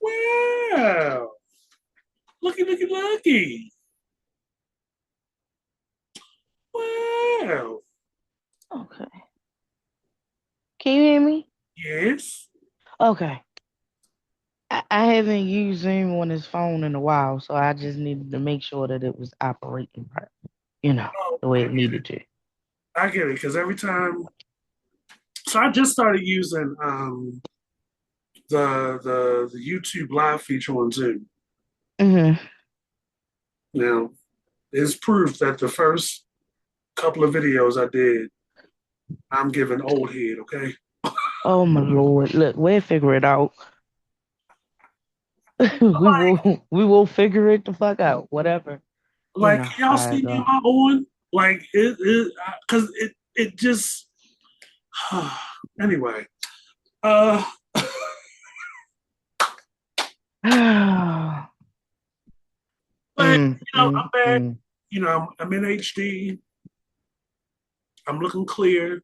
Wow. Looky, looky, looky. Wow. Okay. Can you hear me? Yes. Okay. I haven't used Zoom on his phone in a while, so I just needed to make sure that it was operating right, Oh, the way it needed to. I get it. Because every time, so I just started using the YouTube live feature on Zoom. Hmm. Now, it's proof that the first couple of videos I did, I'm giving old head, okay? Oh my Lord. Look, we'll figure it out. We will figure it the fuck out. Whatever. Like, can y'all How see it me in go. my on? Like, because it just, anyway. Uh, but, Mm, I'm mm, back. mm. I'm in HD. I'm looking clear,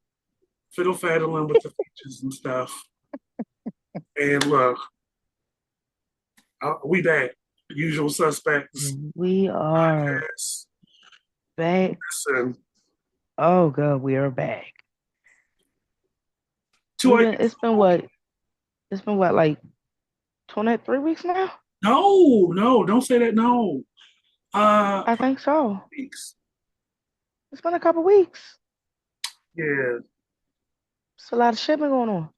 fiddle faddling with the features and stuff. And look, we back. Usual suspects. We are Yes. back. Listen, Oh god, we are back. two ideas. It's been what, like 23 weeks now? No, no, don't say that. No. I think so. Weeks. It's been a couple weeks. Yeah. It's a lot of shit been going on.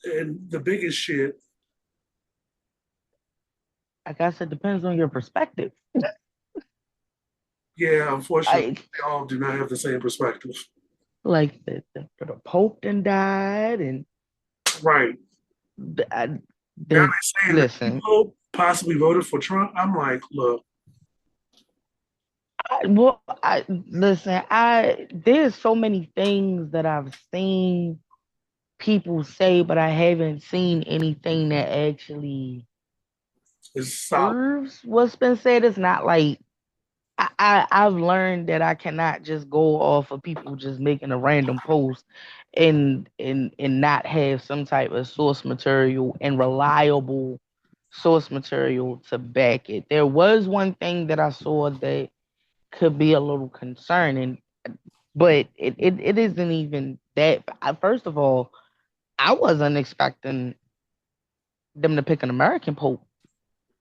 And the biggest shit, I guess it depends on your perspective. yeah, unfortunately, Like, we all do not have the same perspective. like the Pope done died, and Right. the, I, Now the they're saying the listen. people possibly voted for Trump. I'm like, look, Listen. There's so many things that I've seen people say, but I haven't seen anything that actually it's solid. proves what's been said. It's not like I've learned that I cannot just go off of people just making a random post and not have some type of source material and reliable source material to back it. There was one thing that I saw that could be a little concerning, but it isn't even that. First of all, I wasn't expecting them to pick an American pope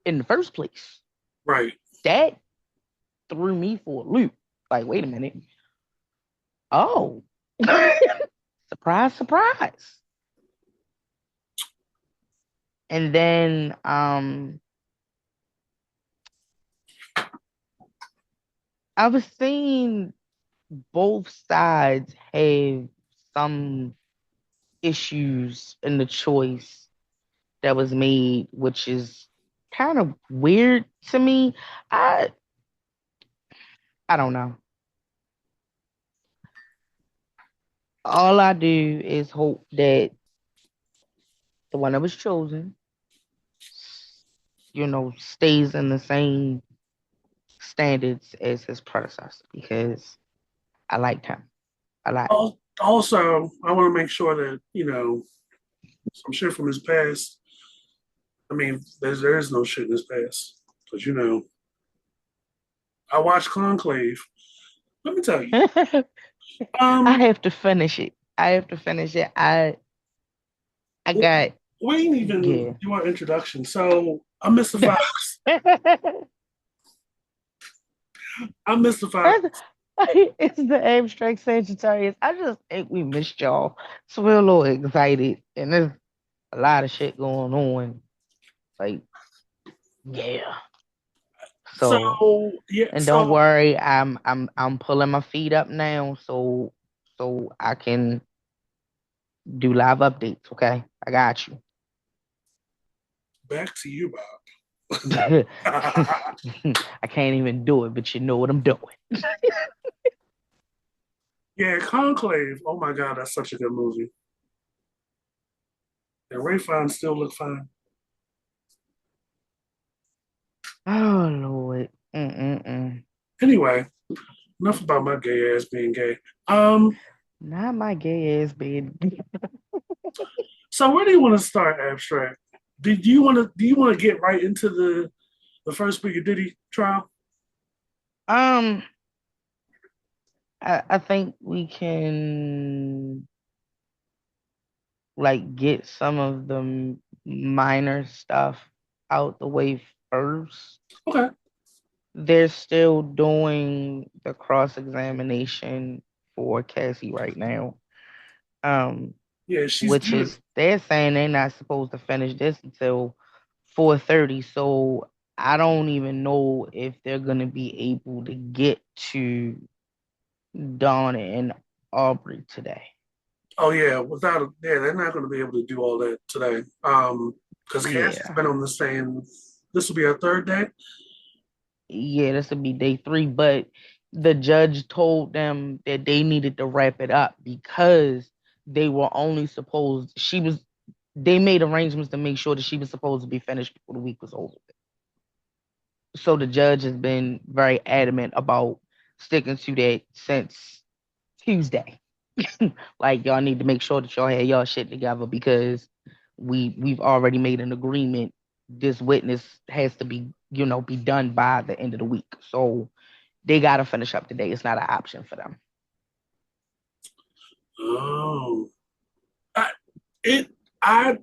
in the first place. Right. That threw me for a loop. Like, wait a minute. Oh, surprise, surprise. And then I was seeing both sides have some issues in the choice that was made, which is kind of weird to me. I I don't know. All I do is hope that the one that was chosen, stays in the same standards as his predecessor because I liked him a lot. Also, I want to make sure that, some shit from his past. I mean, there is no shit in his past. Because, I watched Conclave. Let me tell you. I Um, have to finish it. I have to finish it. I got we ain't even yeah. do our introduction. So I'm Mr. Fox. I'm Mr. Fox. It's the abstract Sagittarius. I just think we missed y'all. So we're a little excited and there's a lot of shit going on. Like, yeah. So So yeah, and don't so worry, I'm pulling my feet up now so I can do live updates, okay? I got you. back to you, I Bob. can't even do it, but you know what I'm doing. Yeah, Conclave. Oh my God, that's such a good movie. And Ray Fine still look fine. Oh Lord. Mm-mm-mm. Anyway, enough about my gay ass being gay. Um, Not my gay ass bed. so where do you want to start, Abstract? do you want to get right into the first week of Diddy trial? Um, I think we can like get some of the minor stuff out the way first. Okay. They're still doing the cross examination for Cassie right now. Um, Yeah, she's which due. is they're saying they're not supposed to finish this until 4:30. So I don't even know if they're gonna be able to get to Dawn and Aubrey today. Oh yeah, yeah, they're not going to be able to do all that today. Because Cassie's Yeah. been on the same. This will be our third day. Yeah, this would be day 3, but the judge told them that they needed to wrap it up because they were only supposed she was they made arrangements to make sure that she was supposed to be finished before the week was over. So the judge has been very adamant about sticking to that since Tuesday. Like y'all need to make sure that y'all had y'all shit together because we've already made an agreement. This witness has to be, be done by the end of the week. So they gotta finish up today. It's not an option for them. Oh, I, it. I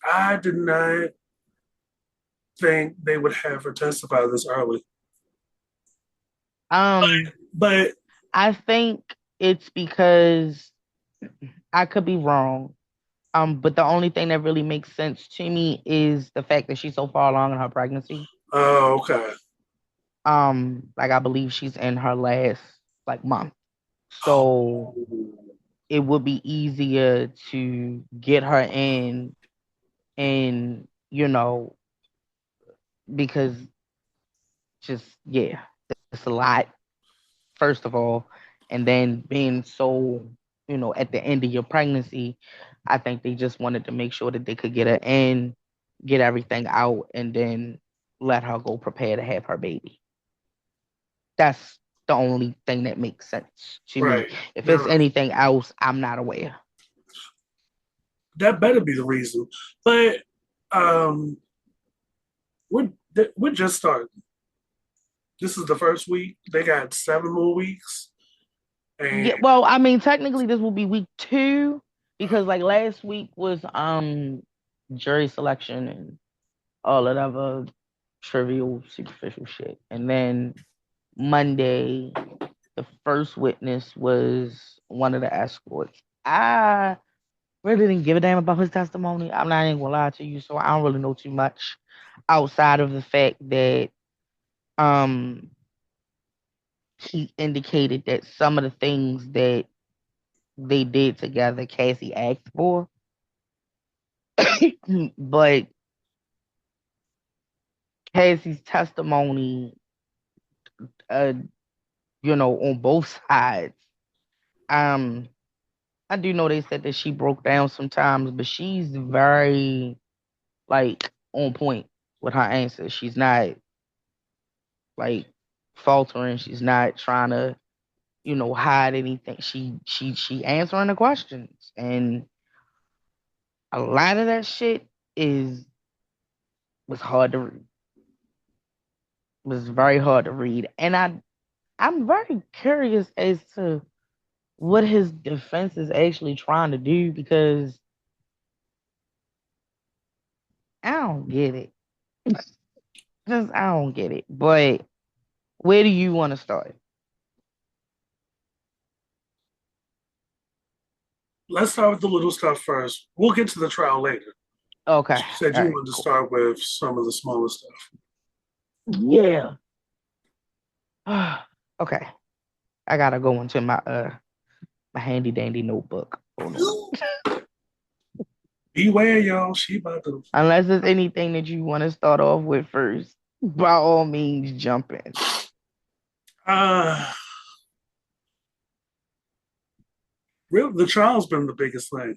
I did not think they would have her testify this early, Um, but I think it's because I could be wrong. But the only thing that really makes sense to me is the fact that she's so far along in her pregnancy. oh, okay. Like I believe she's in her last like month. So it would be easier to get her in and because just yeah, it's a lot, first of all. And then being so, at the end of your pregnancy, I think they just wanted to make sure that they could get her in, get everything out, and then let her go prepare to have her baby. That's the only thing that makes sense to me. Right. If it's No, anything else, I'm not aware. that better be the reason. But um, we're just starting. This is the first week. They got 7 more weeks, and Yeah, well, I mean, technically this will be week 2 because like last week was jury selection and all that other trivial, superficial shit. And then Monday, the first witness was one of the escorts. I really didn't give a damn about his testimony. I'm not even gonna lie to you, so I don't really know too much outside of the fact that um he indicated that some of the things that they did together, Cassie asked for. But Cassie's testimony, uh, on both sides, um, I do know they said that she broke down sometimes, but she's very like on point with her answers. She's not like faltering. She's not trying to, hide anything. She answering the questions, and a lot of that shit is was hard to read. Was very hard to read, and I'm very curious as to what his defense is actually trying to do because I don't get it. Just I don't get it. But where do you want to start? let's start with the little stuff first. We'll get to the trial later. Okay. You said All you right. wanted to Cool. start with some of the smaller stuff. Yeah. Okay. I gotta go into my handy dandy notebook. Hold on. Beware, y'all. She about to. Unless there's anything that you want to start off with first, by all means, jump in. Uh, the trial's been the biggest thing,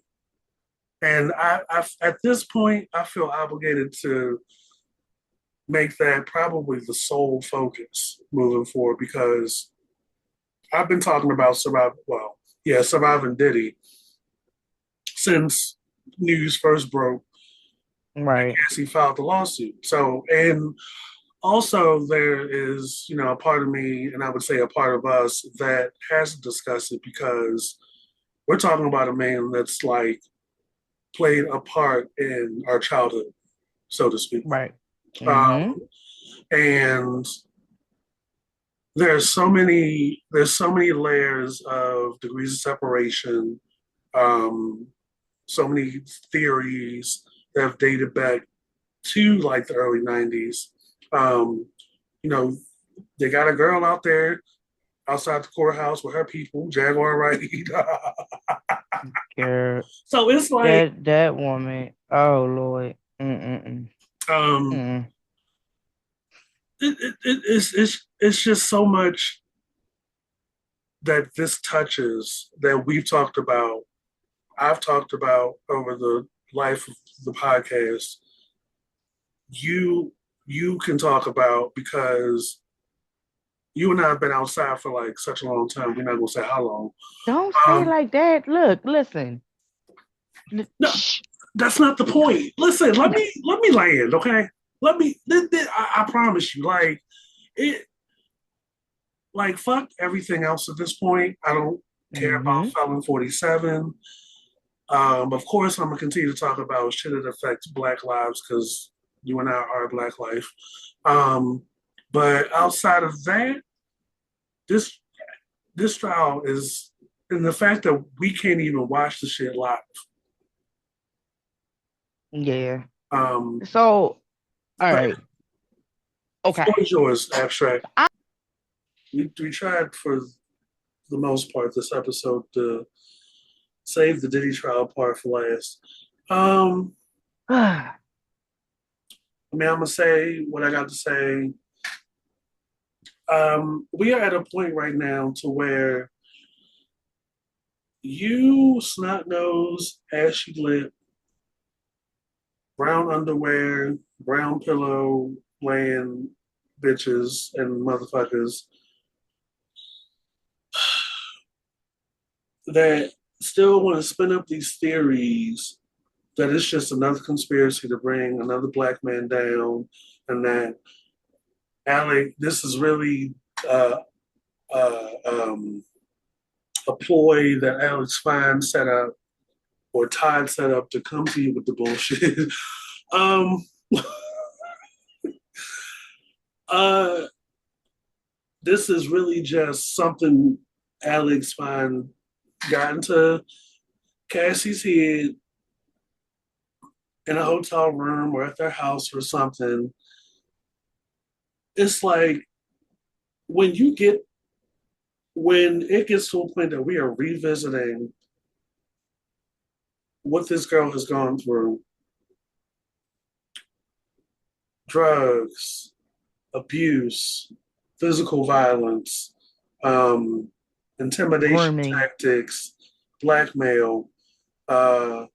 and at this point, I feel obligated to make that probably the sole focus moving forward because I've been talking about surviving. Well, yeah, surviving Diddy since news first broke that Right. Cassie filed the lawsuit. So, and also there is, a part of me, and I would say a part of us that has to discuss it because we're talking about a man that's like played a part in our childhood, so to speak. Right. Um, Mm-hmm. and there's so many layers of degrees of separation, um, so many theories that have dated back to like the early 90s. Um, you know, they got a girl out there outside the courthouse with her people, Jaguar ride. Girl, So it's like, that woman. Oh Lord. Mm-mm. um, Mm. it's just so much that this touches that we've talked about. I've talked about over the life of the podcast. You you can talk about because you and I have been outside for like such a long time. We're not gonna say how long. Don't say it Um, like that. Look, listen. no, Shh. that's not the point. Listen, let me land, okay? I promise you, like it, like fuck everything else at this point. I don't care about Mm-hmm. Felon 47. Of course, I'm gonna continue to talk about shit that affects Black lives because you and I are Black life. Um, but outside of that, this this trial is, and the fact that we can't even watch the shit live. Yeah. Um, So, all but right. the floor Okay. is yours, abstract. I We tried for the most part this episode to save the Diddy trial part for last. Um, I mean, I'm gonna say what I got to say. We are at a point right now to where you snot nose, ashy lip, brown underwear, brown pillow laying bitches and motherfuckers that still want to spin up these theories that it's just another conspiracy to bring another black man down, and that Alec, this is really uh, uh, um, a ploy that Alex Fine set up or Todd set up to come to you with the bullshit. um, uh, this is really just something Alex Fine got into Cassie's head in a hotel room or at their house or something. It's like when you get when it gets to a point that we are revisiting what this girl has gone through, drugs, abuse, physical violence, um, intimidation grooming. tactics, blackmail, uh,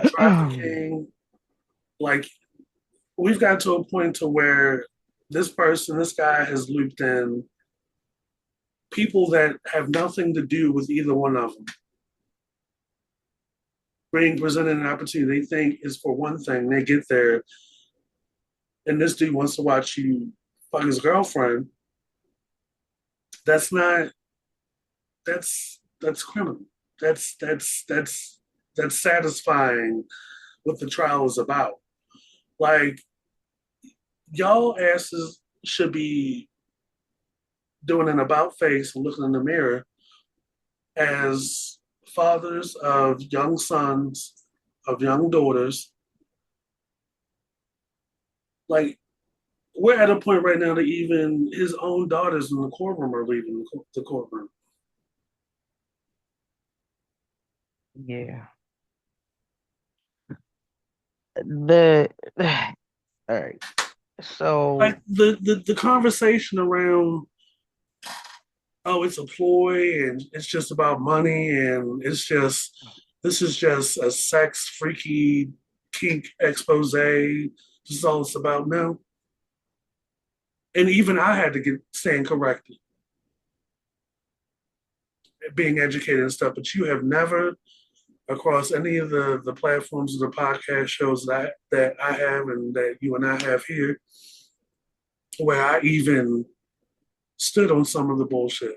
trafficking. Like we've got to a point to where this guy has looped in people that have nothing to do with either one of them. Being presented an opportunity they think is for one thing, they get there, and this dude wants to watch you fuck his girlfriend. That's not that's criminal. That's satisfying what the trial is about. Like y'all asses should be doing an about face and looking in the mirror as fathers of young sons, of young daughters. Like we're at a point right now that even his own daughters in the courtroom are leaving the courtroom. Yeah. The all right. Like So the conversation around, oh, it's a ploy and it's just about money and it's just this is just a sex freaky kink expose. This is all it's about now. And even I had to get stand corrected, being educated and stuff. But you have never across any of the platforms of the podcast shows that I have and that you and I have here, where I even stood on some of the bullshit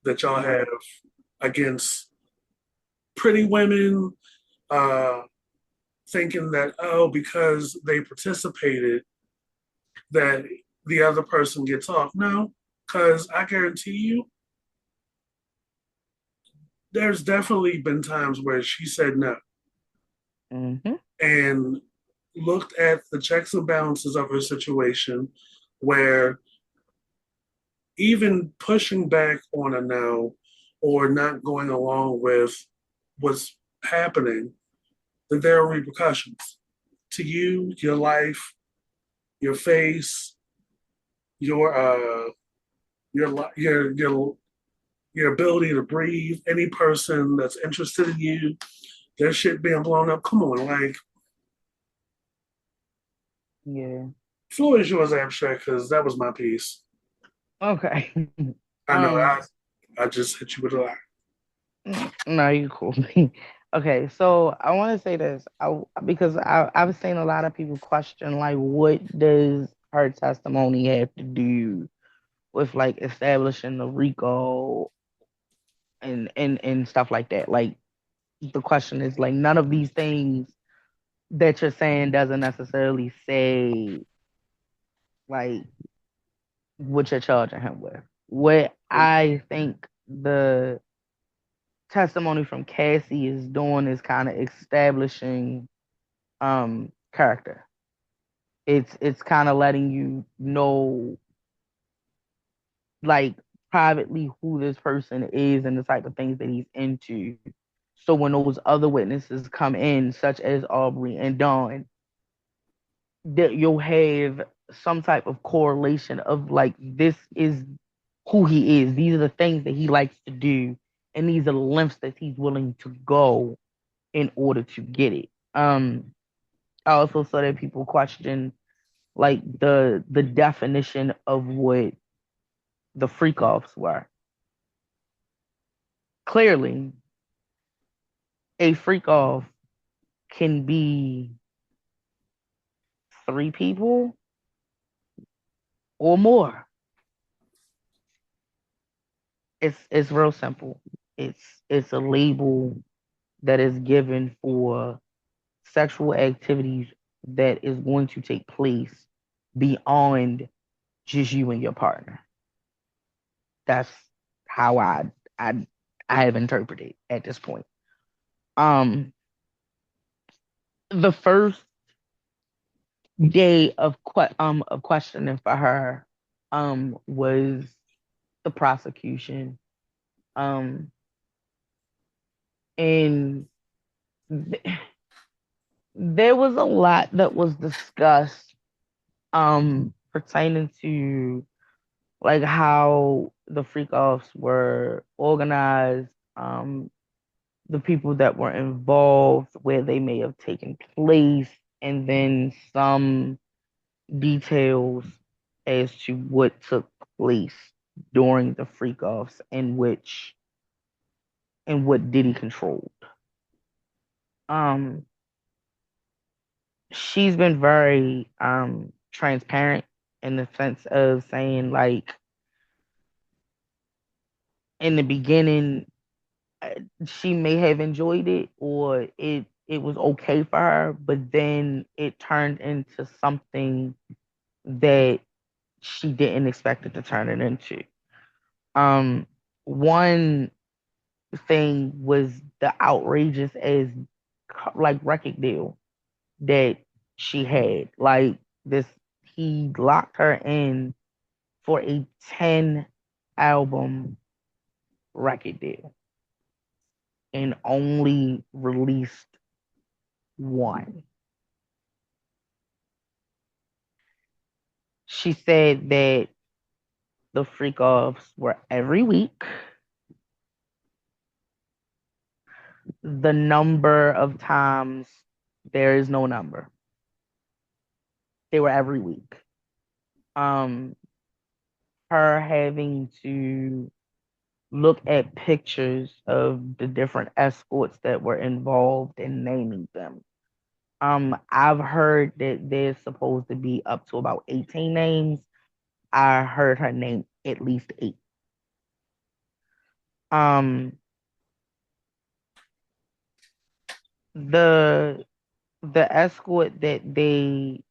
that y'all Right. have against pretty women, uh, thinking that, oh, because they participated, that the other person gets off. No, because I guarantee you, there's definitely been times where she said no Mm-hmm. and looked at the checks and balances of her situation, where even pushing back on a no or not going along with what's happening, that there are repercussions to you, your life, your face, your your ability to breathe. Any person that's interested in you, their shit being blown up. Come on, like, Yeah. floor is yours, abstract, because that was my piece. Okay. I know I just hit you with a lot. No, you cool. Okay, so I want to say this, because I've seen a lot of people question like, what does her testimony have to do with like establishing the RICO and stuff like that. Like the question is like, none of these things that you're saying doesn't necessarily say like what you're charging him with. What I think the testimony from Cassie is doing is kind of establishing character. It's kind of letting you know like privately who this person is and the type of things that he's into. So when those other witnesses come in, such as Aubrey and Dawn, that you'll have some type of correlation of like, this is who he is. These are the things that he likes to do, and these are the lengths that he's willing to go in order to get it. I also saw that people question like the definition of what the freak offs were. Clearly, a freak off can be three people or more. It's real simple. It's a label that is given for sexual activities that is going to take place beyond just you and your partner. That's how I I have interpreted at this point. Um, the first day of questioning for her was the prosecution. Um, and th- there was a lot that was discussed pertaining to like how the freak offs were organized, the people that were involved, where they may have taken place, and then some details as to what took place during the freak offs and what Diddy controlled. Um, she's been very transparent in the sense of saying like in the beginning uh, she may have enjoyed it or it was okay for her, but then it turned into something that she didn't expect it to turn it into. Um, one thing was the outrageous as like record deal that she had. Like this, he locked her in for a 10 album record deal and only released one. She said that the freak offs were every week. The number of times, there is no number. They were every week. Um, her having to look at pictures of the different escorts that were involved in naming them. I've heard that there's supposed to be up to about 18 names. I heard her name at least eight. Um, the the escort that they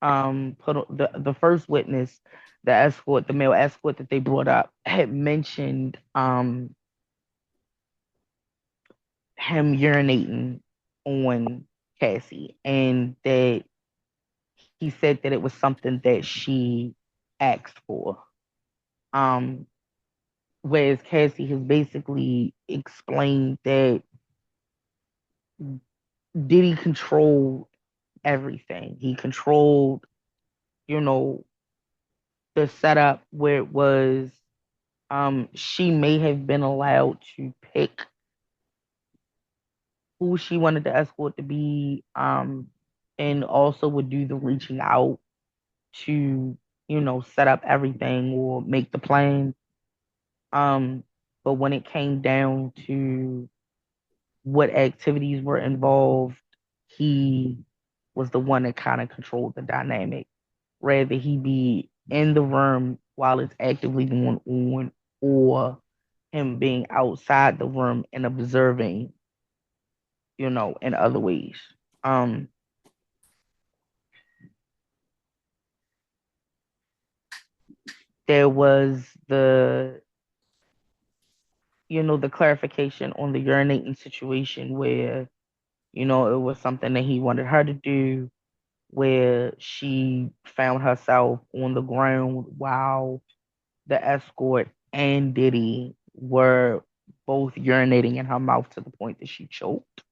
the first witness, the male escort that they brought up, had mentioned him urinating on Cassie, and that he said that it was something that she asked for. Um, Whereas Cassie has basically explained that Diddy controlled everything. He controlled, you know, the setup where it was she may have been allowed to pick who she wanted the escort to be, and also would do the reaching out to, set up everything or make the plan. Um, but when it came down to what activities were involved, he was the one that kind of controlled the dynamic. Rather he be in the room while it's actively going on, or him being outside the room and observing, in other ways. Um, there was the clarification on the urinating situation where, it was something that he wanted her to do, where she found herself on the ground while the escort and Diddy were both urinating in her mouth to the point that she choked.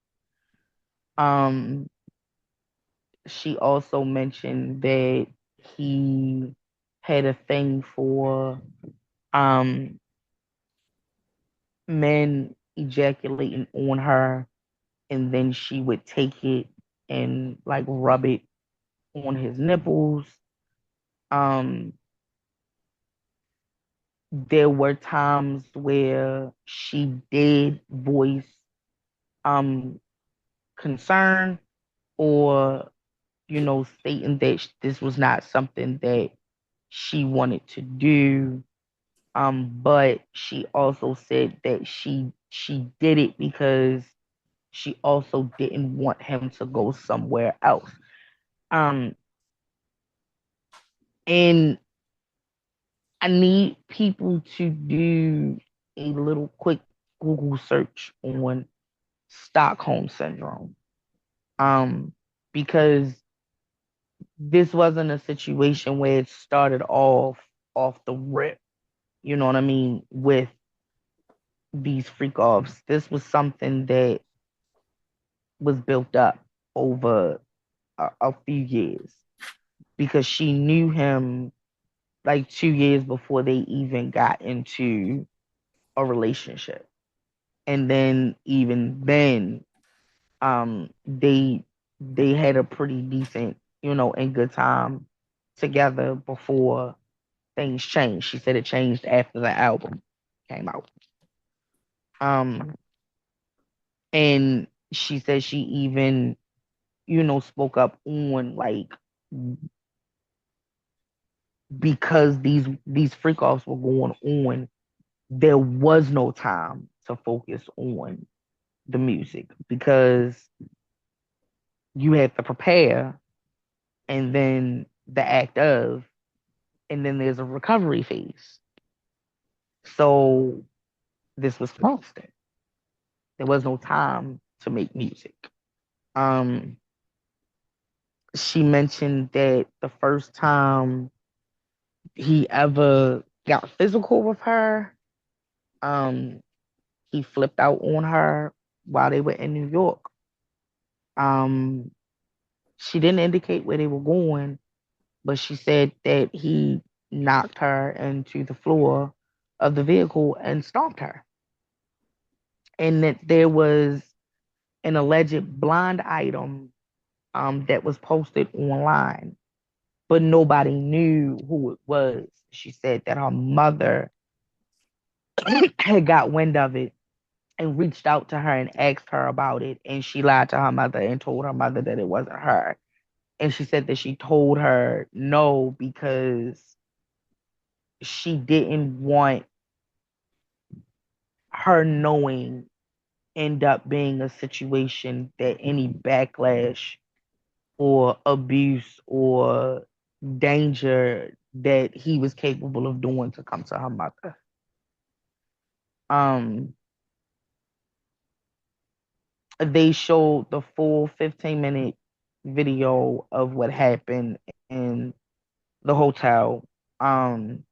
Um, she also mentioned that he had a thing for um men ejaculating on her, and then she would take it and like rub it on his nipples. Um, there were times where she did voice um concern, or stating that this was not something that she wanted to do. But she also said that she did it because she also didn't want him to go somewhere else. Um, and I need people to do a little quick Google search on Stockholm syndrome. Um, because this wasn't a situation where it started off the rip. You know what I mean? With these freak offs, this was something that was built up over a few years, because she knew him like 2 years before they even got into a relationship. And then even then, they had a pretty decent, and good time together before things changed. She said it changed after the album came out. Um, and she said she even, spoke up on like, because these freak offs were going on, there was no time to focus on the music, because you had to prepare, and then the act of, and then there's a recovery phase. So this was constant. There was no time to make music. Um, she mentioned that the first time he ever got physical with her, um, he flipped out on her while they were in New York. Um, she didn't indicate where they were going, but she said that he knocked her into the floor of the vehicle and stomped her, and that there was an alleged blind item that was posted online, but nobody knew who it was. She said that her mother had got wind of it and reached out to her and asked her about it. And she lied to her mother and told her mother that it wasn't her. And she said that she told her no because she didn't want her knowing end up being a situation that any backlash or abuse or danger that he was capable of doing to come to her mother. Um, they showed the full 15-minute video of what happened in the hotel, um,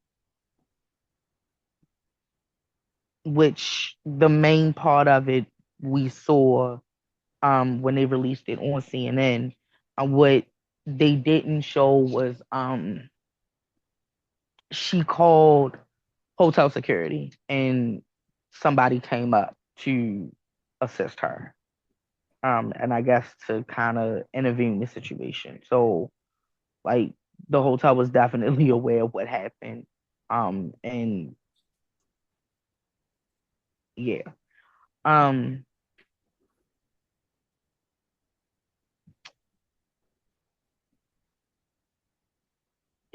which the main part of it we saw when they released it on CNN. What they didn't show was she called hotel security and somebody came up to assist her. And I guess to kind of intervene in the situation. So like the hotel was definitely aware of what happened. And yeah. Um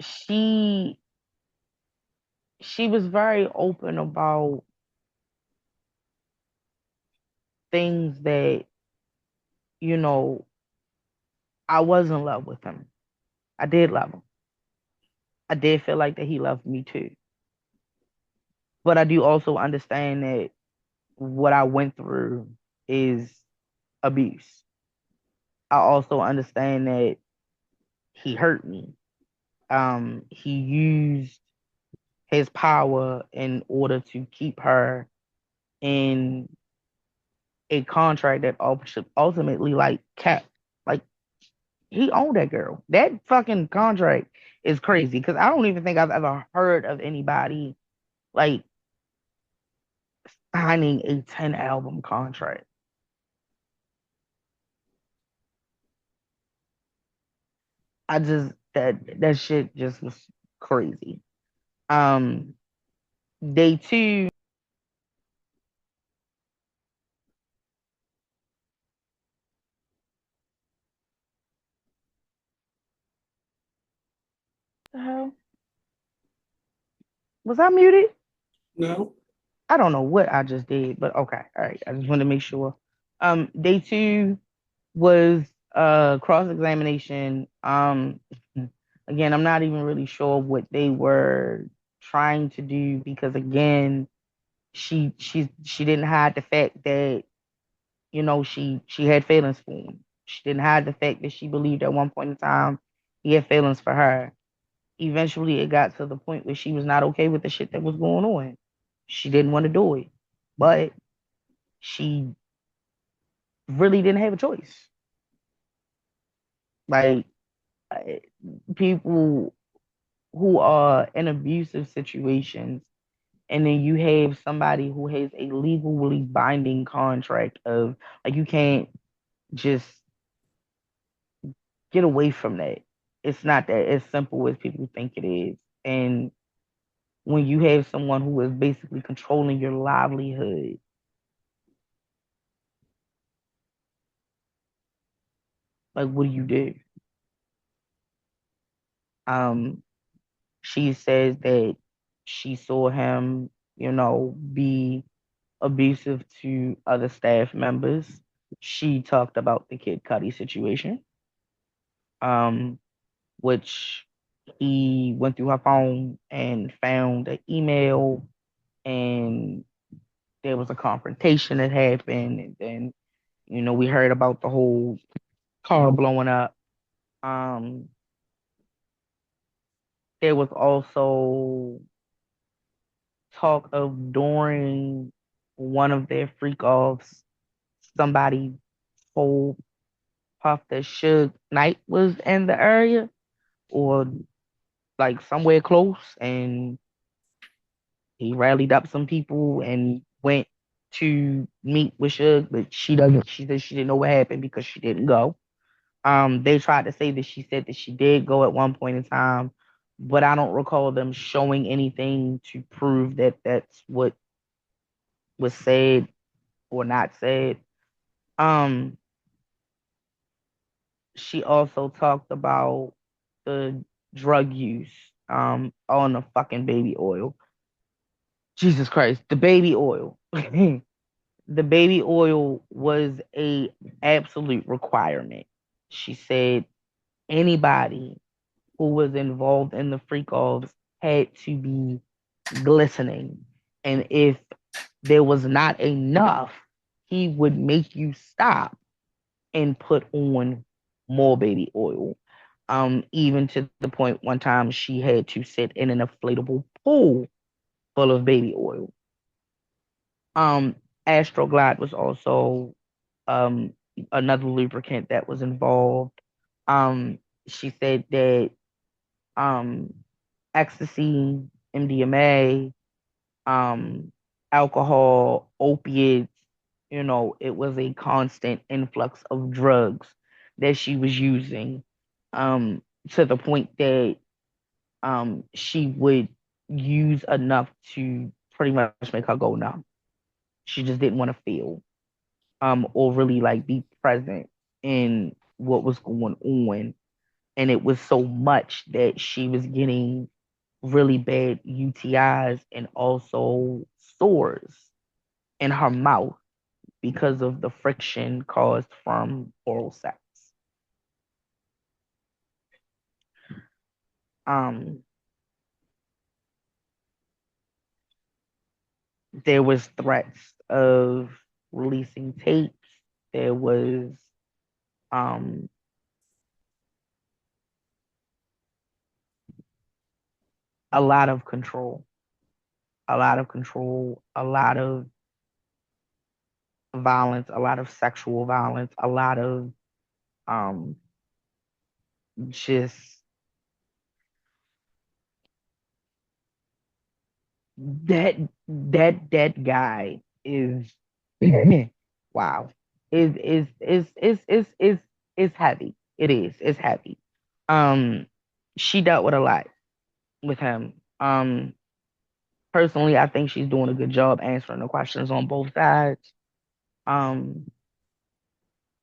she she was very open about things that, you know, I was in love with him. I did love him. I did feel like that he loved me too. But I do also understand that what I went through is abuse. I also understand that he hurt me. He used his power in order to keep her in a contract that ultimately like kept like he owned that girl. That fucking contract is crazy because I don't even think I've ever heard of anybody like signing a 10 album contract. I just that shit just was crazy. Um, day two, the hell was I muted? No, I don't know what I just did, but okay, all right. I just wanted to make sure. Day two was cross examination. Again, I'm not even really sure what they were trying to do because again, she didn't hide the fact that she had feelings for him. She didn't hide the fact that she believed at one point in time he had feelings for her. Eventually, it got to the point where she was not okay with the shit that was going on. She didn't want to do it, but she really didn't have a choice. Like uh, people who are in abusive situations, and then you have somebody who has a legally binding contract of like you can't just get away from that. It's not that as simple as people think it is. And when you have someone who is basically controlling your livelihood, like what do you do? Um, she says that she saw him, be abusive to other staff members. She talked about the Kid Cudi situation, um, which he went through her phone and found an email, and there was a confrontation that happened, and then we heard about the whole car blowing up. Um, there was also talk of during one of their freak offs, somebody told Puff that Suge Knight was in the area or like somewhere close, and he rallied up some people and went to meet with Suge, but she doesn't. She said she didn't know what happened because she didn't go. They tried to say that she said that she did go at one point in time, but I don't recall them showing anything to prove that that's what. was said or not said. Um, she also talked about the drug use on the fucking baby oil. Jesus Christ, the baby oil. The baby oil was a absolute requirement. She said anybody who was involved in the freak offs had to be glistening. And if there was not enough, he would make you stop and put on more baby oil. Even to the point one time she had to sit in an inflatable pool full of baby oil. Um, Astroglide was also um another lubricant that was involved. Um, she said that um ecstasy, MDMA, um, alcohol, opiates, it was a constant influx of drugs that she was using, um, to the point that she would use enough to pretty much make her go numb. She just didn't want to feel or really like be present in what was going on. And it was so much that she was getting really bad UTIs and also sores in her mouth because of the friction caused from oral sex. Um, there was threats of releasing tapes. There was um, a lot of control, a lot of control, a lot of violence, a lot of sexual violence, a lot of um, just that that guy is wow. Is heavy. It is. It's heavy. Um she dealt with a lot with him. Personally I think she's doing a good job answering the questions on both sides. Um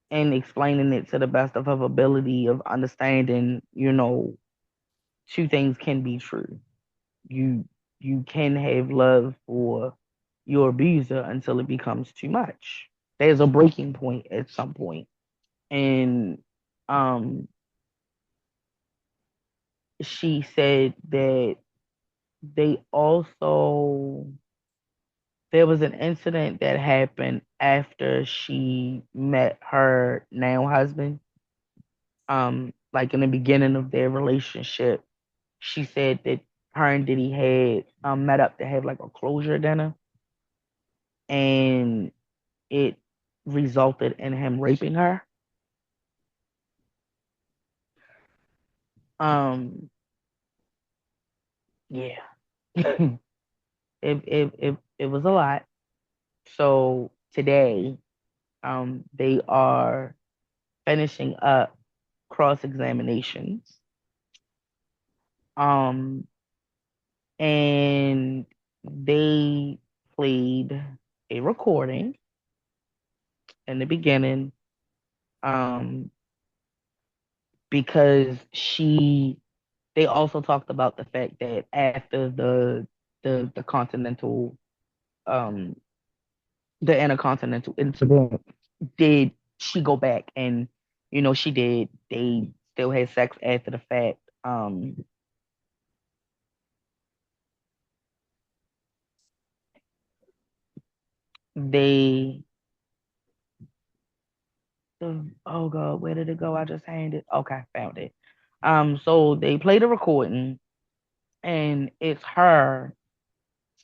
and explaining it to the best of her ability of understanding, two things can be true. You you can have love for your abuser until it becomes too much. There's a breaking point at some point. And um she said that they also there was an incident that happened after she met her now husband. Like in the beginning of their relationship, she said that her and Diddy had met up to have like a closure dinner, and it resulted in him raping her. Um, yeah, it was a lot. So today, they are finishing up cross examinations. Um, and they played a recording in the beginning, um, because they also talked about the fact that after the continental um the intercontinental incident, did she go back and she did. They still had sex after the fact. They oh god, where did it go? I just handed it. Okay, found it. So they played a recording, and it's her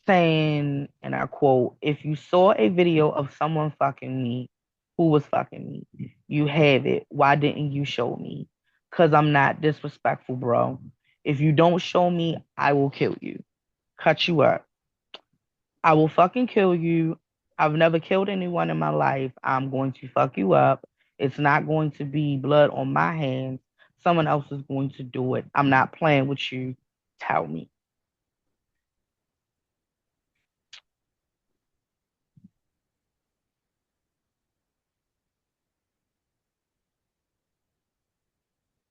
saying, and I quote, "If you saw a video of someone fucking me, who was fucking me, you have it. Why didn't you show me? Because I'm not disrespectful, bro. If you don't show me, I will kill you, cut you up. I will fucking kill you. I've never killed anyone in my life. I'm going to fuck you up. It's not going to be blood on my hands. Someone else is going to do it. I'm not playing with you. Tell me."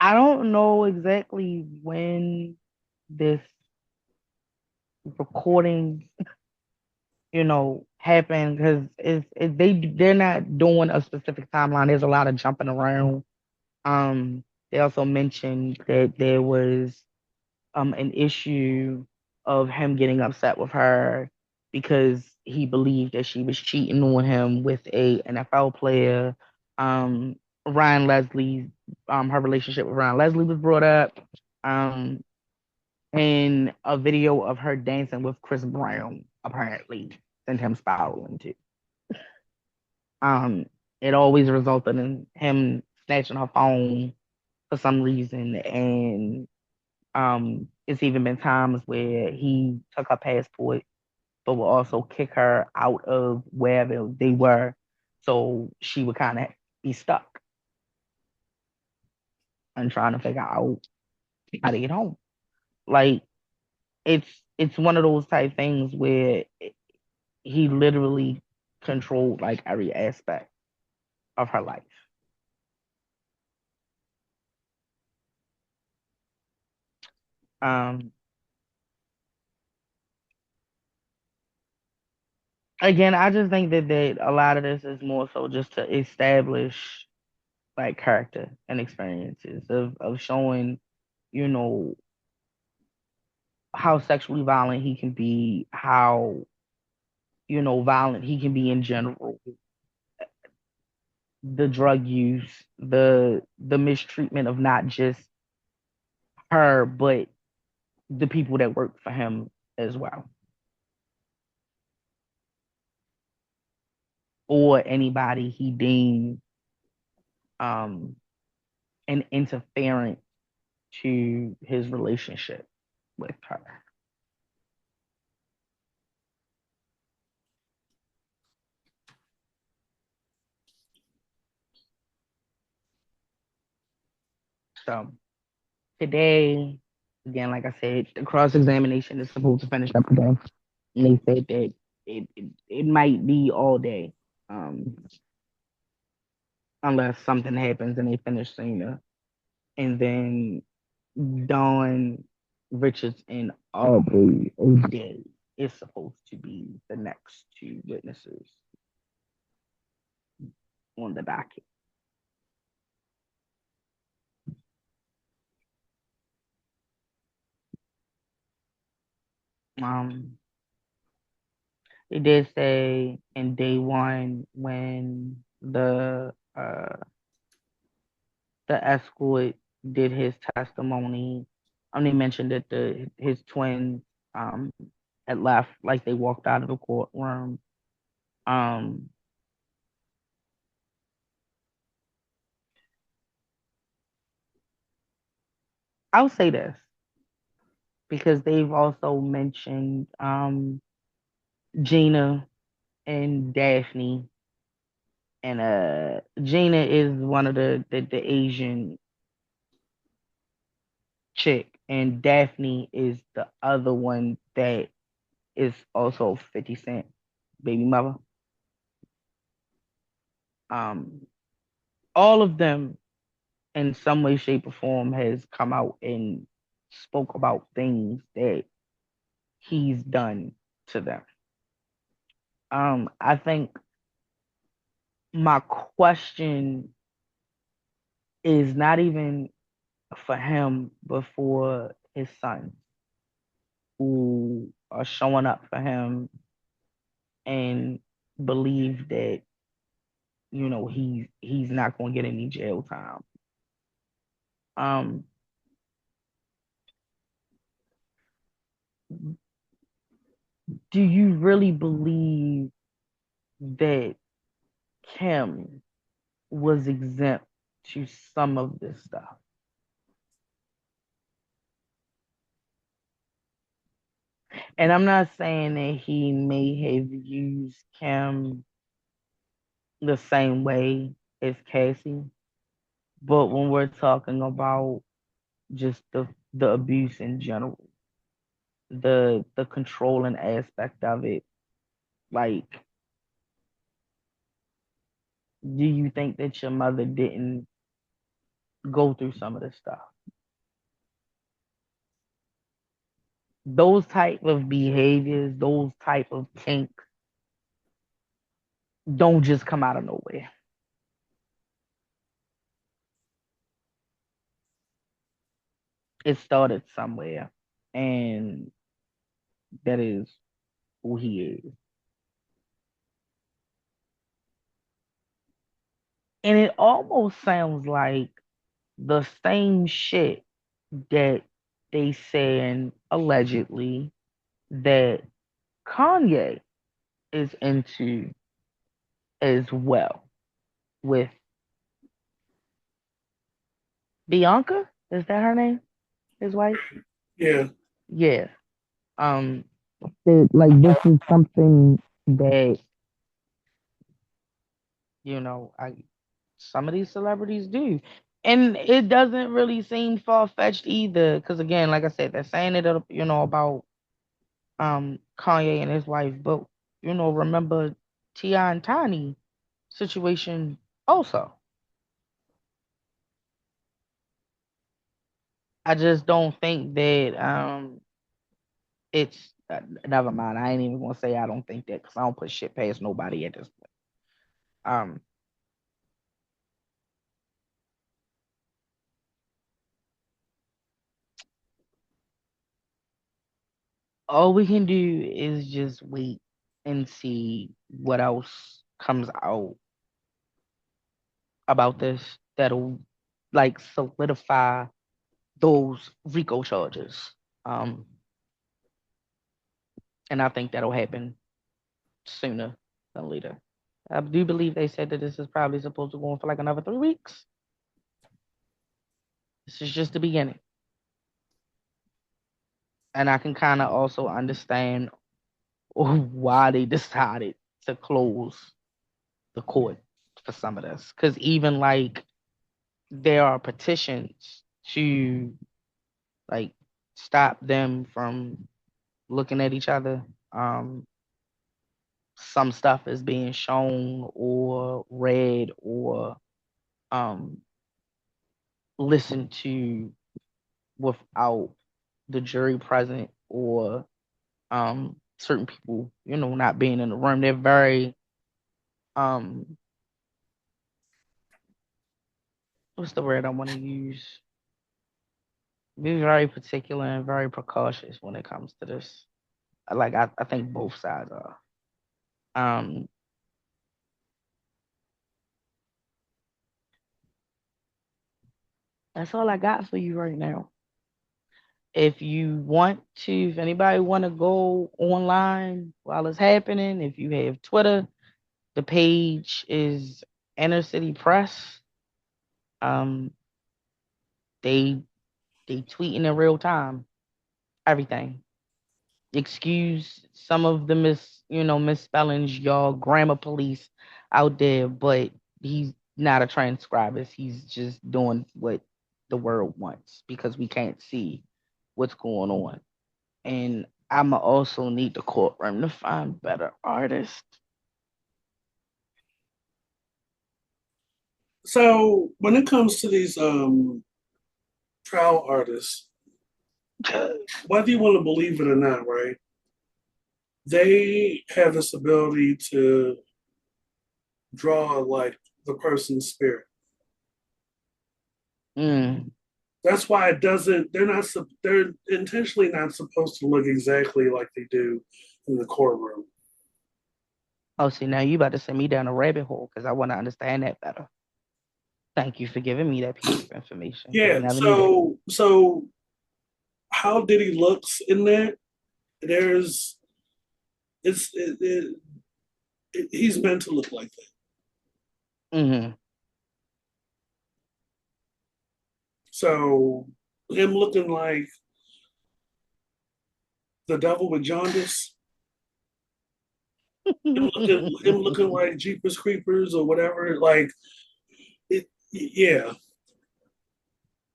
I don't know exactly when this recording, happened because they're not doing a specific timeline. There's a lot of jumping around. They also mentioned that there was an issue of him getting upset with her because he believed that she was cheating on him with a NFL player. Um, Ryan Leslie, her relationship with Ryan Leslie was brought up. Um, and a video of her dancing with Chris Brown apparently sent him spiraling too. Um, it always resulted in him snatching her phone for some reason, and it's even been times where he took her passport, but would also kick her out of wherever they were, so she would kind of be stuck and trying to figure out how to get home. Like it's one of those type things where he literally controlled like every aspect of her life. Um, Again, I just think that a lot of this is more so just to establish like character and experiences of showing, you know, how sexually violent he can be, how, violent he can be in general, the drug use, the mistreatment of not just her, but the people that work for him as well, or anybody he deemed um an interference to his relationship with her. So today, again, like I said, the cross examination is supposed to finish up today. And they said that it might be all day, um, unless something happens and they finish sooner. And then Dawn Richards and Aubrey O'Day is supposed to be the next two witnesses on the docket. Um, they did say in day one when the escort did his testimony. They mentioned that the his twins um had left, like they walked out of the courtroom. Um, I'll say this because they've also mentioned Gina and Daphne, and Gina is one of the Asian chick, and Daphne is the other one that is also 50 Cent baby mother. Um, all of them in some way, shape, or form has come out and spoke about things that he's done to them. I think my question is not even for him, but for his sons who are showing up for him and believe that he's not going to get any jail time. Um, do you really believe that Kim was exempt to some of this stuff? And I'm not saying that he may have used Kim the same way as Cassie, but when we're talking about just the abuse in general, the controlling aspect of it, like, do you think that your mother didn't go through some of this stuff. Those type of behaviors, those type of kinks don't just come out of nowhere. It started somewhere, and that is who he is. And it almost sounds like the same shit that they saying allegedly that Kanye is into as well with Bianca. Is that her name? His wife? Yeah, Yeah. Um, like this is something that I some of these celebrities do, and it doesn't really seem far fetched either. Because again, like I said, they're saying it, about Kanye and his wife, but remember Ti and Tiny situation also. I just don't think that it's never mind. I ain't even gonna say I don't think that because I don't put shit past nobody at this point. Um, all we can do is just wait and see what else comes out about this that'll like solidify those RICO charges. Um, and I think that'll happen sooner than later. I do believe they said that this is probably supposed to go on for like another 3 weeks. This is just the beginning. And I can kind of also understand why they decided to close the court for some of this. Because even like there are petitions to like stop them from looking at each other. Some stuff is being shown or read or um, listened to without the jury present or certain people, not being in the room. They're very um, what's the word I want to use? Be very particular and very precautious when it comes to this. I think both sides are. Um, that's all I got for you right now. If anybody want to go online while it's happening, if you have Twitter, the page is Inner City Press. Um, they they tweeting in real time everything. Excuse some of the misspellings, y'all grammar police out there, but he's not a transcriber. He's just doing what the world wants because we can't see what's going on. And I'ma also need the courtroom to find better artists. so when it comes to these trial artists, whether you want to believe it or not, right? They have this ability to draw like the person's spirit. Mm. That's why it doesn't. They're intentionally not supposed to look exactly like they do in the courtroom. Oh, see, now you about to send me down a rabbit hole because I want to understand that better. Thank you for giving me that piece of information because I Yeah. never knew that. So how Diddy looks in that? There's it's he's meant to look like that. Hmm. So him looking like the devil with jaundice, him looking like Jeepers Creepers or whatever. Like it, yeah.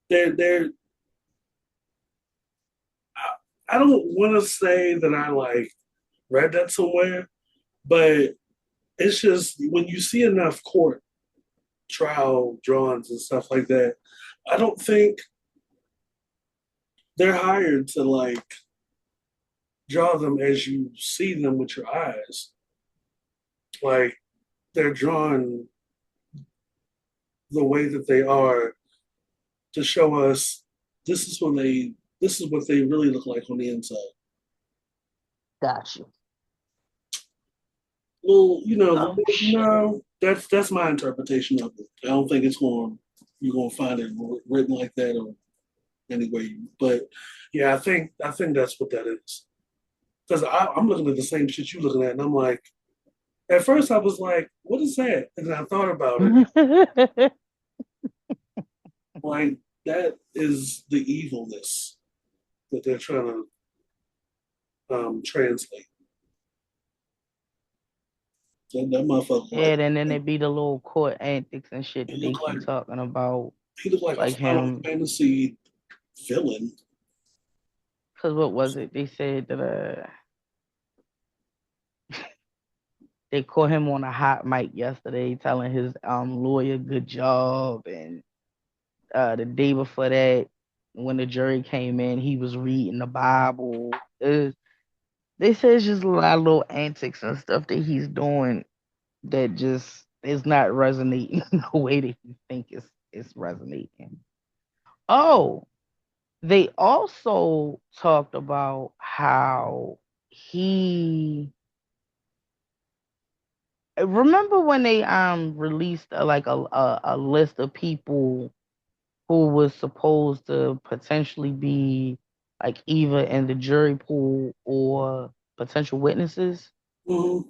They're. I don't want to say that I like read that somewhere, but it's just when you see enough court trial drawings and stuff like that. I don't think they're hired to like draw them as you see them with your eyes. Like they're drawn the way that they are to show us this is when they this is what they really look like on the inside. Got you. Well, Oh shit. that's my interpretation of it. I don't think it's going you're gonna find it written like that or anyway. But yeah, I think that's what that is. Because I'm looking at the same shit you looking at, and I'm like, at first I was like, what is that? And then I thought about it. Like that is the evilness that they're trying to translate. That motherfucker like And then it be the little court antics and shit he that they looked like keep talking about, he looked like a like Final him. Fantasy villain. Cause what was it? They said that they caught him on a hot mic yesterday, telling his lawyer good job, and the day before that, when the jury came in, he was reading the Bible. They say it's just a lot of little antics and stuff that he's doing that just is not resonating the way that you think it's resonating. Oh, they also talked about how he remember when they released like a list of people who was supposed to potentially be like either in the jury pool or potential witnesses, Mm-hmm.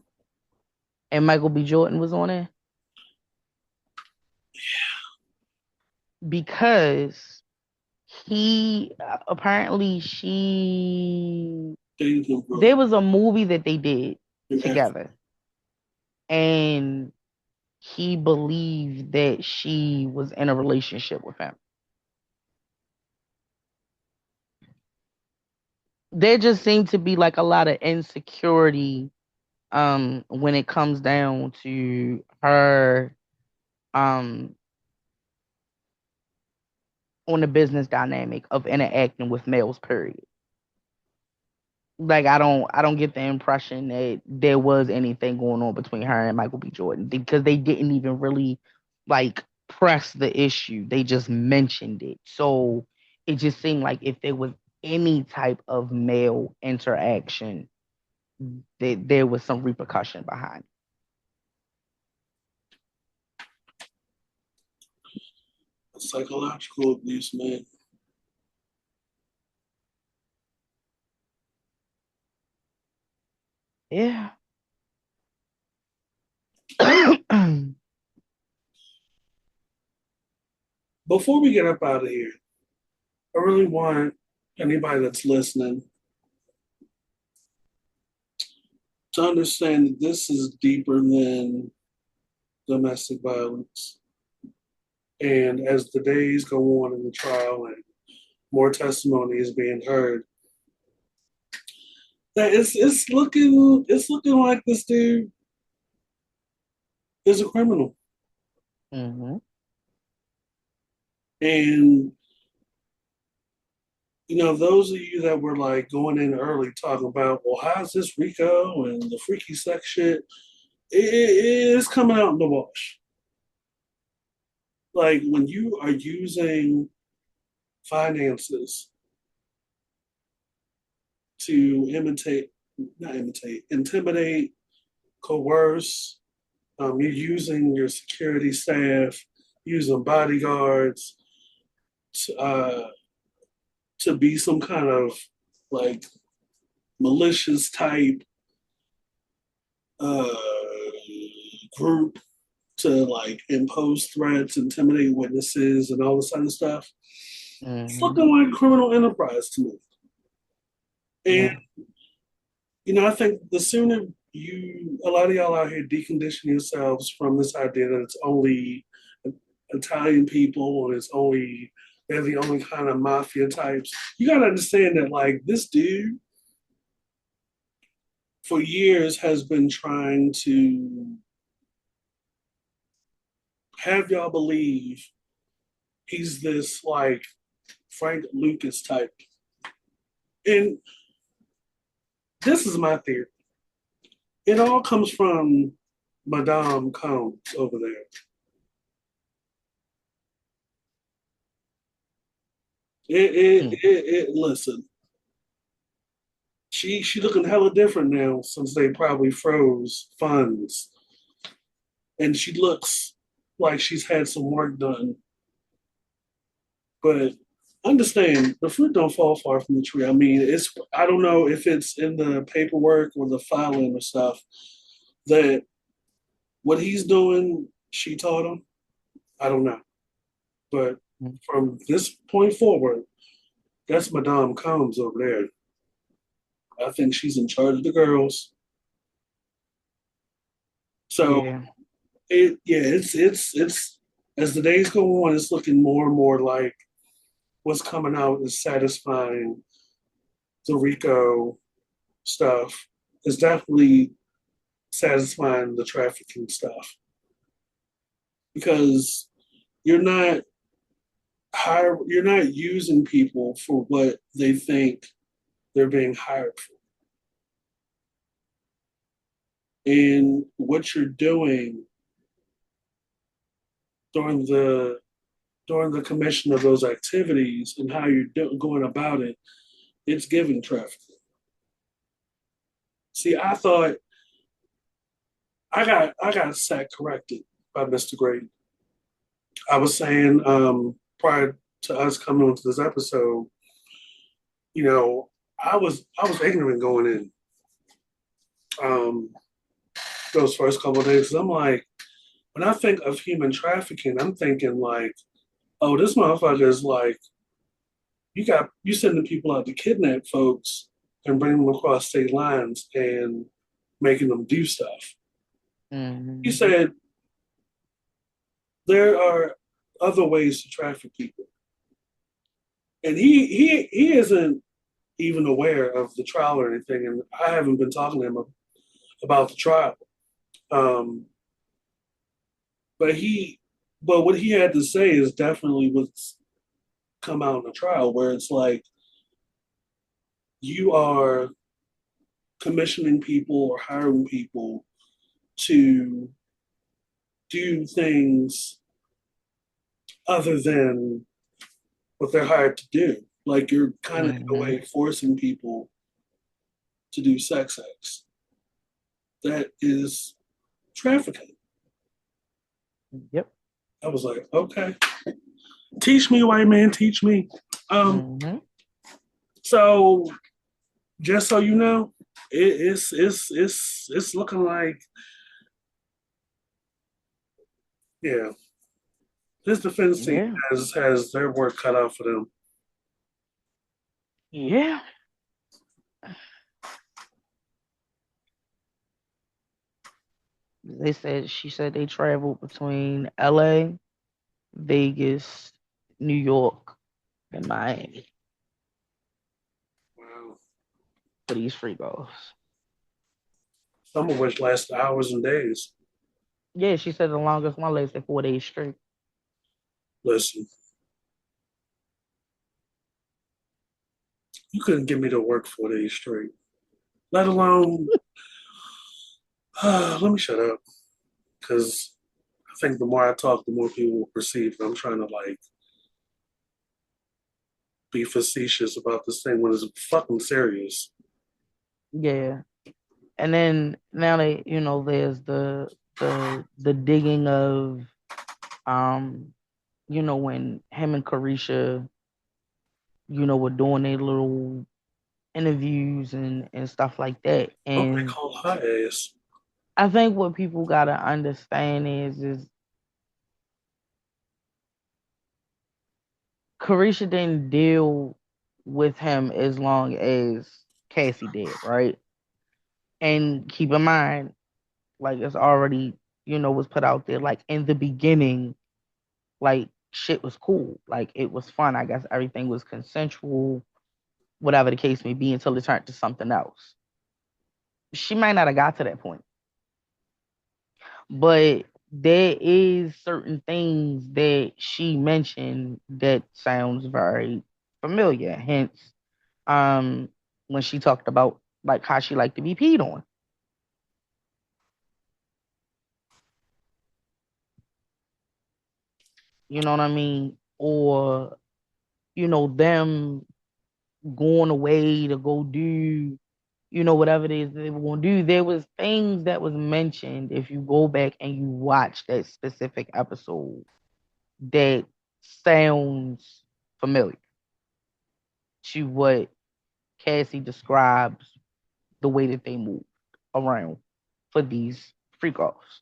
and Michael B. Jordan was on it because he apparently she Dated him for there was a movie that they did an actor. together, and he believed that she was in a relationship with him. There just seemed to be like a lot of insecurity when it comes down to her um on the business dynamic of interacting with males, period. Like I don't get the impression that there was anything going on between her and Michael B. Jordan because they didn't even really like press the issue. They just mentioned it. So it just seemed like if there was any type of male interaction, that there was some repercussion behind Psychological abuse, man. it. Yeah. Before we get up out of here, I really want anybody that's listening to understand that this is deeper than domestic violence. And as the days go on in the trial and more testimony is being heard, that it's looking like this dude is a criminal. Hmm. And those of you that were like going in early talking about, well, how's this Rico and the freaky sex shit? It's coming out in the wash. Like when you are using finances to not imitate, intimidate, coerce. You're using your security staff, using bodyguards to be some kind of like malicious type uh, group to like impose threats, intimidate witnesses, and all this other stuff. It's Hmm. looking like criminal enterprise to me. And Yeah. I think the sooner a lot of y'all out here decondition yourselves from this idea that it's only Italian people and they're the only kind of mafia types. You got to understand that like this dude for years has been trying to have y'all believe he's this like Frank Lucas type. And this is my theory. It all comes from Madame Combs over there. Hmm. Listen, she looking hella different now since they probably froze funds, and she looks like she's had some work done. But understand, the fruit don't fall far from the tree. I mean, it's I don't know if it's in the paperwork or the filing or stuff that what he's doing, she taught him. I don't know, but from this point forward, that's Madame Combs over there. I think she's in charge of the girls. So Yeah. it's as the days go on, it's looking more and more like what's coming out is satisfying the Rico stuff. Is definitely satisfying the trafficking stuff because you're not you're not using people for what they think they're being hired for. And what you're doing during the during the commission of those activities and how you're going about it, it's giving trafficking. See, I thought I got set corrected by Mr. Great. I was saying prior to us coming onto this episode, you know, I was ignorant going in those first couple of days. 'Cause I'm like, when I think of human trafficking, I'm thinking like, oh, this motherfucker is like, you sending people out to kidnap folks and bring them across state lines and making them do stuff. He Hmm. said there are other ways to traffic people, and he isn't even aware of the trial or anything. And I haven't been talking to him about the trial. Um, but but what he had to say is definitely what's come out in the trial, where it's like you are commissioning people or hiring people to do things other than what they're hired to do. Like you're kind of in a Hmm. way forcing people to do sex acts. That is trafficking. Yep. I was like, okay, teach me, white man, teach me. Um, Hmm. so just so you know, it's looking like yeah, this defense team Yeah. has their work cut out for them. Yeah. She said they traveled between LA, Vegas, New York, and Miami Wow. for these free goals. Some of which last hours and days. Yeah, she said the longest one lasted 4 days straight. Listen, you couldn't get me to work 4 days straight, let alone. Let me shut up because I think the more I talk, the more people will perceive that I'm trying to like be facetious about this thing when it's fucking serious. Yeah. And then now they, there's the digging of um, when him and Carisha, were doing their little interviews and stuff like that. Oh, they And call her ass. I think what people gotta understand is Carisha didn't deal with him as long as Cassie did, right? And keep in mind, like it's already, was put out there, like in the beginning, like shit was cool. Like it was fun. I guess everything was consensual, whatever the case may be, until it turned to something else. She might not have got to that point, but there is certain things that she mentioned that sounds very familiar. Hence, um, when she talked about like how she liked to be peed on. You know what I mean? Or, them going away to go do, whatever it is they were going to do. There was things that was mentioned if you go back and you watch that specific episode that sounds familiar to what Cassie describes the way that they move around for these freak offs.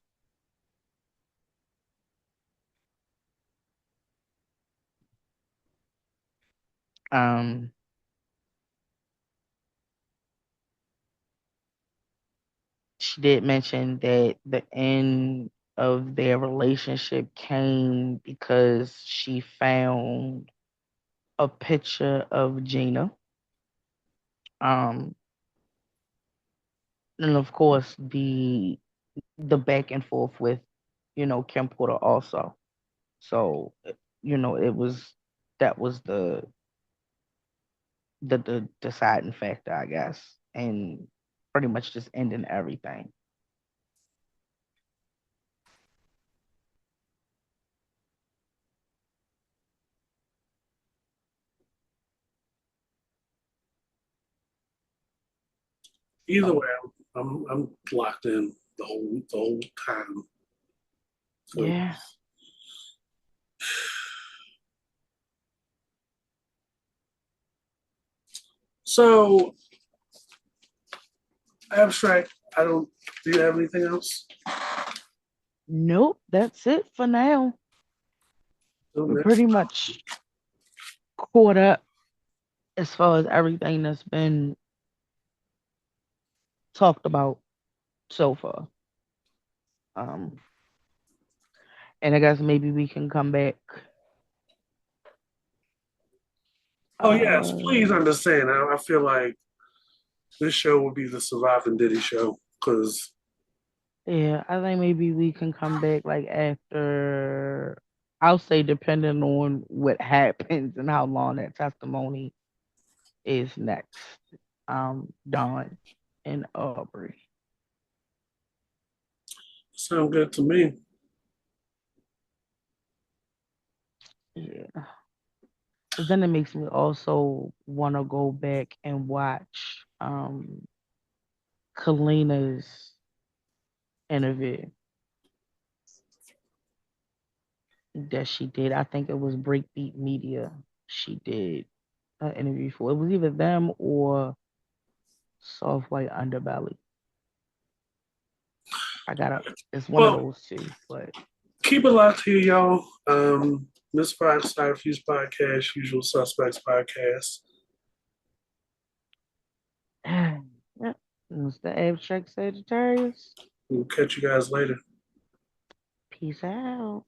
Um, she did mention that the end of their relationship came because she found a picture of Gina. Um, and of course the back and forth with, Kim Porter also. So, it was that was the deciding factor, I guess, and pretty much just ending everything. Either So way, I'm locked in the whole time. So, yeah, so abstract. I don't. Do you have anything else? nope, that's it for now. So We're next, pretty much caught up as far as everything that's been talked about so far. Um, and I guess maybe we can come back. oh yes, Uh, please understand. I feel like this show will be the surviving Diddy show because yeah, I think maybe we can come back like after. I'll say depending on what happens and how long that testimony is next. Dawn and Aubrey. sound good to me. Yeah. Because then it makes me also want to go back and watch Kalina's interview that she did. I think it was Breakbeat Media. She did an interview for. It was either them or Soft White Underbelly. I gotta. It's one of Well, those two. But keep it locked here, y'all. Miss Five Star Fuse Podcast, Usual Suspects Podcast. yeah, it's the abstract Sagittarius. We'll catch you guys later. Peace out.